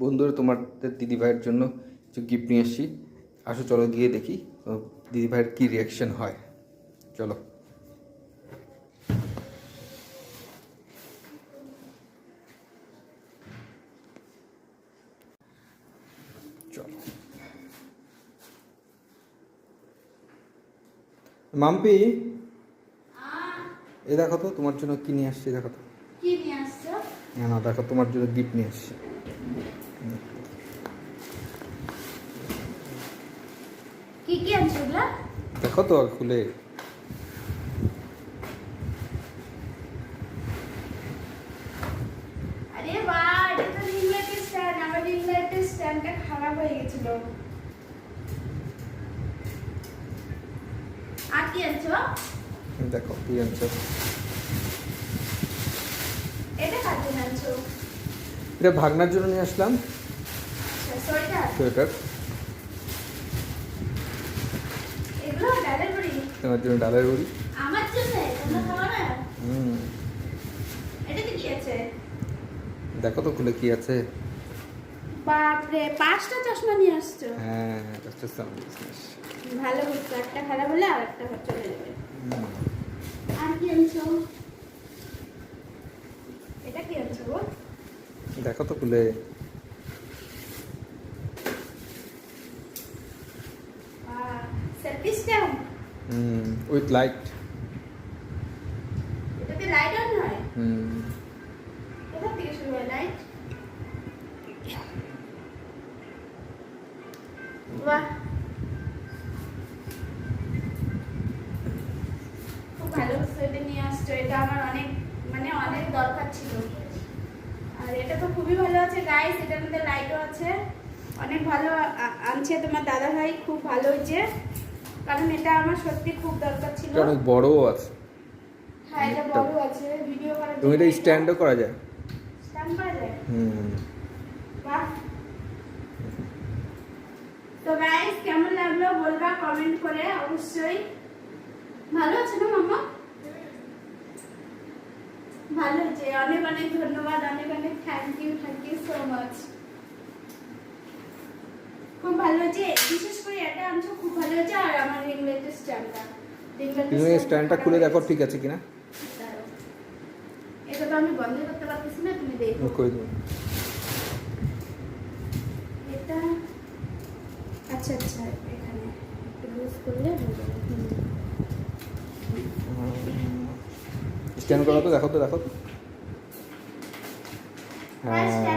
বন্ধুরা তোমাদের দিদিভাইয়ের জন্য কিছু গিফট নিয়ে এসেছি। আসো চলো গিয়ে দেখি দিদিভাইয়ের কী রিয়াকশন হয়। চলো। চলো মাম্পি, এ দেখো তো তোমার জন্য কি নিয়ে আসছি। দেখো তো কি নিয়ে আসছো? না দেখো তোমার জন্য গিফট নিয়ে আসছি। কি কি আনছো এগুলা? দেখো তো খুলে। আরে বাহ, এটা তো রিং লাইটের স্ট্যান্ড। আমার রিং লাইটের স্ট্যান্ডটা খারাপ হয়ে গেছিল। আর কি আনছো? দেখো কি আনছো। এটা কার জন্য আনছো? এটা ভাগনার জন্য নিয়ে আসলাম আচ্ছা, সোয়েটার। সোয়েটার। এগুলো ডালের বড়ি। তোমার জন্য ডালের বড়ি। আমার জন্য তোমরা খাবো না? হুম, এটাতে কি আছে? দেখো তো খুলে কি আছে। বাপরে, 5টা চশমা নিয়ে আসছো। হ্যাঁ, that's just some business. ভালো হচ্ছে, একটা খারাপ হলে আর একটা চলে যাবে। আর কি আনছো? এটা কি আনছো গো? দেখো তো খুলে। Selfie stand. With light. এটাতে লাইট অন হয়? হুম, কোথা থেকে শুরু হয় লাইট? বাহ, খুব ভালো সোয়েটার নিয়ে আসছো। এটা আমার অনেক অনেক দরকার ছিল। আর এটা তো খুবই ভালো আছে গাইস, এটার মধ্যে লাইটও আছে। অনেক ভালো আনছে তোমার দাদা ভাই, খুব ভালো হয়েছে। কারণ এটা আমার সত্যি খুব দরকার ছিল। এটা অনেক বড়ও আছে। হ্যাঁ, এটা বড় আছে, ভিডিও করার তুমি জন্য। এটা স্ট্যান্ডও করা যায়। স্ট্যান্ড করা যায়? হুম, বাহ। তো গাইস, কেমন লাগলো বলবা কমেন্ট করে অবশ্যই। ভালো আছে না মাম্মা? ভালো হয়েছে। অনেক অনেক ধন্যবাদ, অনেক অনেক থ্যাংক ইউ সো মাচ। খুব ভালো হয়েছে, বিশেষ করে এটা আনছো খুব ভালো হয়েছে। আর আমার রিং লাইটের স্ট্যান্ডটা, তুমি স্ট্যান্ডটা খুলে দেখো ঠিক আছে কিনা। এটা তো আমি বন্ধ করতে পারতেছি না, তুমি দেখো। করে দেবো। এটা আচ্ছা আচ্ছা, এখানে একটু লুজ করলে হয়ে যাবে। স্ক্যান করো তো, দেখো তো দেখো তো। হ্যাঁ,